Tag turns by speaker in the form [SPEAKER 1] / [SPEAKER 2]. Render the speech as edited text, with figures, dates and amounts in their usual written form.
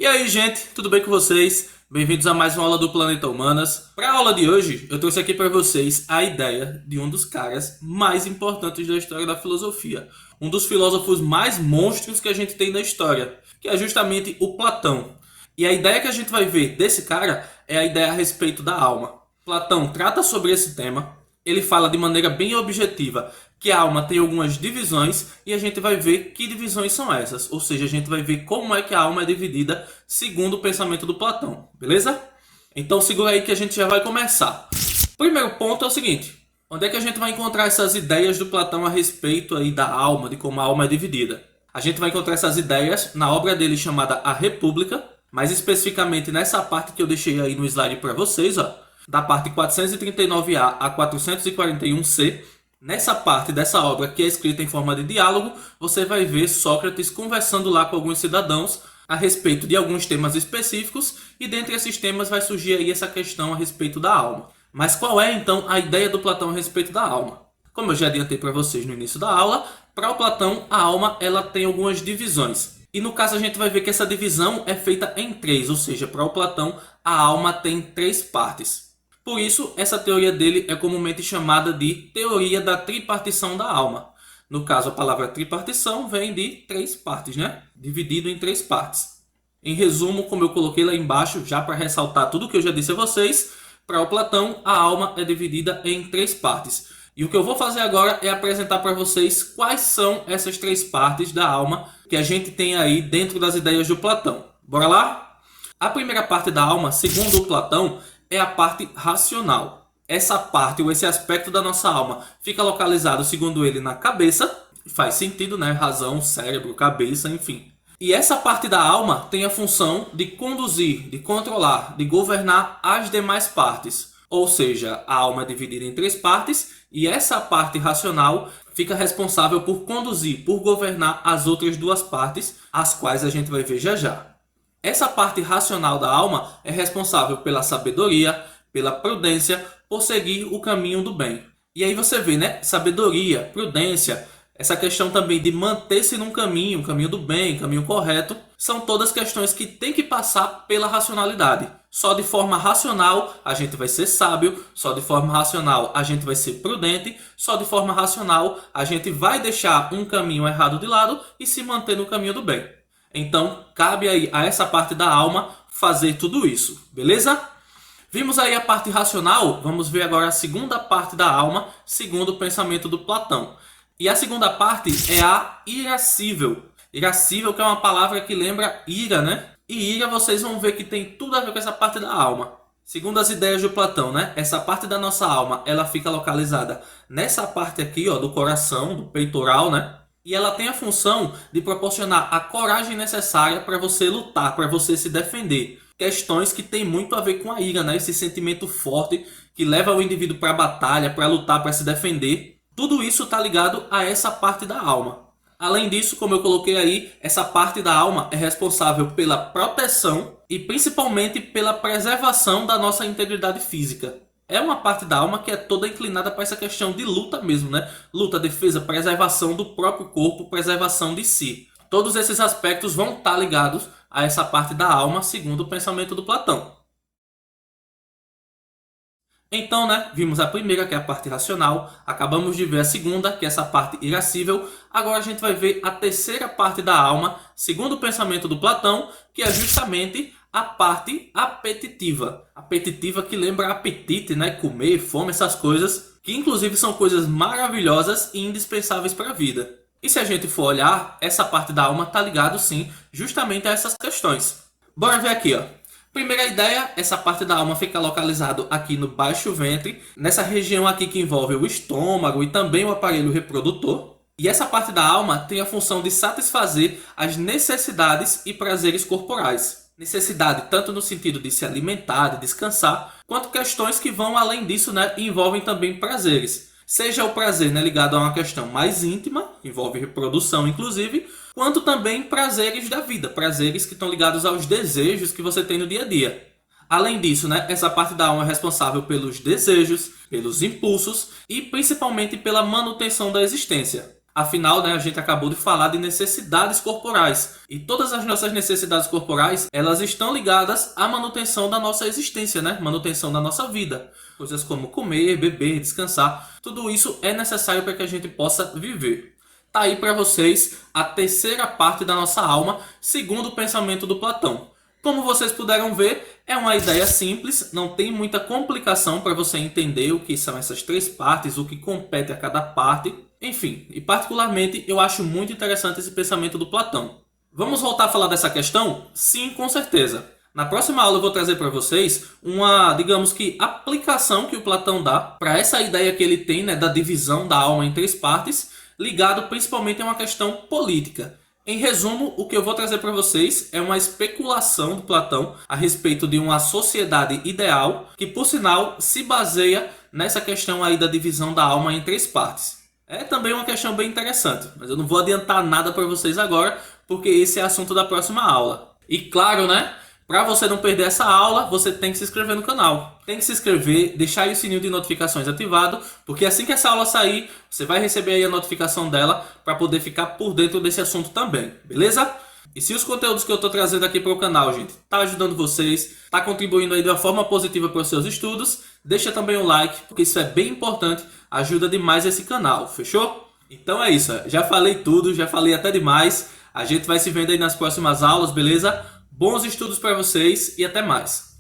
[SPEAKER 1] E aí, gente, tudo bem com vocês? Bem-vindos a mais uma aula do Planeta Humanas. Para a aula de hoje, eu trouxe aqui para vocês a ideia de um dos caras mais importantes da história da filosofia, um dos filósofos mais monstros que a gente tem na história, que é justamente o Platão. E a ideia que a gente vai ver desse cara é a ideia a respeito da alma. Platão trata sobre esse tema, ele fala de maneira bem objetiva que a alma tem algumas divisões e a gente vai ver que divisões são essas. Ou seja, a gente vai ver como é que a alma é dividida segundo o pensamento do Platão, beleza? Então segura aí que a gente já vai começar. O primeiro ponto é o seguinte: onde é que a gente vai encontrar essas ideias do Platão a respeito aí da alma, de como a alma é dividida? A gente vai encontrar essas ideias na obra dele chamada A República, mais especificamente nessa parte que eu deixei aí no slide para vocês, ó, da parte 439A a 441C. Nessa parte dessa obra, que é escrita em forma de diálogo, você vai ver Sócrates conversando lá com alguns cidadãos a respeito de alguns temas específicos, e dentre esses temas vai surgir aí essa questão a respeito da alma. Mas qual é então a ideia do Platão a respeito da alma? Como eu já adiantei para vocês no início da aula, para o Platão a alma ela tem algumas divisões. E no caso a gente vai ver que essa divisão é feita em três, ou seja, para o Platão a alma tem três partes. Por isso, essa teoria dele é comumente chamada de teoria da tripartição da alma. No caso, a palavra tripartição vem de três partes, né? Dividido em três partes. Em resumo, como eu coloquei lá embaixo, já para ressaltar tudo que eu já disse a vocês, para o Platão, a alma é dividida em três partes. E o que eu vou fazer agora é apresentar para vocês quais são essas três partes da alma que a gente tem aí dentro das ideias do Platão. Bora lá? A primeira parte da alma, segundo o Platão, é a parte racional. Essa parte ou esse aspecto da nossa alma fica localizado, segundo ele, na cabeça. Faz sentido, né? Razão, cérebro, cabeça, enfim. E essa parte da alma tem a função de conduzir, de controlar, de governar as demais partes. Ou seja, a alma é dividida em três partes e essa parte racional fica responsável por conduzir, por governar as outras duas partes, as quais a gente vai ver já já. Essa parte racional da alma é responsável pela sabedoria, pela prudência, por seguir o caminho do bem. E aí você vê, né? Sabedoria, prudência, essa questão também de manter-se num caminho, o caminho do bem, o caminho correto, são todas questões que tem que passar pela racionalidade. Só de forma racional a gente vai ser sábio, só de forma racional a gente vai ser prudente, só de forma racional a gente vai deixar um caminho errado de lado e se manter no caminho do bem. Então, cabe aí a essa parte da alma fazer tudo isso, beleza? Vimos aí a parte racional, vamos ver agora a segunda parte da alma, segundo o pensamento do Platão. E a segunda parte é a irascível. Irascível, que é uma palavra que lembra ira, né? E ira vocês vão ver que tem tudo a ver com essa parte da alma. Segundo as ideias do Platão, né? Essa parte da nossa alma, ela fica localizada nessa parte aqui, ó, do coração, do peitoral, né? E ela tem a função de proporcionar a coragem necessária para você lutar, para você se defender. Questões que tem muito a ver com a ira, né? Esse sentimento forte que leva o indivíduo para a batalha, para lutar, para se defender. Tudo isso está ligado a essa parte da alma. Além disso, como eu coloquei aí, essa parte da alma é responsável pela proteção e principalmente pela preservação da nossa integridade física. É uma parte da alma que é toda inclinada para essa questão de luta mesmo, né? Luta, defesa, preservação do próprio corpo, preservação de si. Todos esses aspectos vão estar ligados a essa parte da alma, segundo o pensamento do Platão. Então, né, vimos a primeira, que é a parte racional, acabamos de ver a segunda, que é essa parte irascível. Agora a gente vai ver a terceira parte da alma, segundo o pensamento do Platão, que é justamente a parte apetitiva. Apetitiva que lembra apetite, né, comer, fome, essas coisas, que inclusive são coisas maravilhosas e indispensáveis para a vida. E se a gente for olhar, essa parte da alma está ligado sim, justamente a essas questões. Bora ver aqui, ó. Primeira ideia, essa parte da alma fica localizado aqui no baixo ventre, nessa região aqui que envolve o estômago e também o aparelho reprodutor. E essa parte da alma tem a função de satisfazer as necessidades e prazeres corporais. Necessidade tanto no sentido de se alimentar, de descansar, quanto questões que vão além disso, né, e envolvem também prazeres. Seja o prazer, né, ligado a uma questão mais íntima, envolve reprodução inclusive, quanto também prazeres da vida, prazeres que estão ligados aos desejos que você tem no dia a dia. Além disso, né, essa parte da alma é responsável pelos desejos, pelos impulsos e principalmente pela manutenção da existência. Afinal, né, a gente acabou de falar de necessidades corporais. E todas as nossas necessidades corporais, elas estão ligadas à manutenção da nossa existência, né? Manutenção da nossa vida. Coisas como comer, beber, descansar. Tudo isso é necessário para que a gente possa viver. Tá aí para vocês a terceira parte da nossa alma, segundo o pensamento do Platão. Como vocês puderam ver, é uma ideia simples, não tem muita complicação para você entender o que são essas três partes, o que compete a cada parte. Enfim, e particularmente eu acho muito interessante esse pensamento do Platão. Vamos voltar a falar dessa questão? Sim, com certeza. Na próxima aula eu vou trazer para vocês uma, digamos que, aplicação que o Platão dá para essa ideia que ele tem, né, da divisão da alma em três partes, ligado principalmente a uma questão política. Em resumo, o que eu vou trazer para vocês é uma especulação do Platão a respeito de uma sociedade ideal que, por sinal, se baseia nessa questão aí da divisão da alma em três partes. É também uma questão bem interessante, mas eu não vou adiantar nada para vocês agora, porque esse é assunto da próxima aula. E claro, né? Para você não perder essa aula, você tem que se inscrever no canal. Tem que se inscrever, deixar aí o sininho de notificações ativado, porque assim que essa aula sair, você vai receber aí a notificação dela para poder ficar por dentro desse assunto também, beleza? E se os conteúdos que eu estou trazendo aqui para o canal, gente, tá ajudando vocês, tá contribuindo aí de uma forma positiva para os seus estudos, deixa também o like, porque isso é bem importante, ajuda demais esse canal, fechou? Então é isso, já falei tudo, já falei até demais. A gente vai se vendo aí nas próximas aulas, beleza? Bons estudos para vocês e até mais!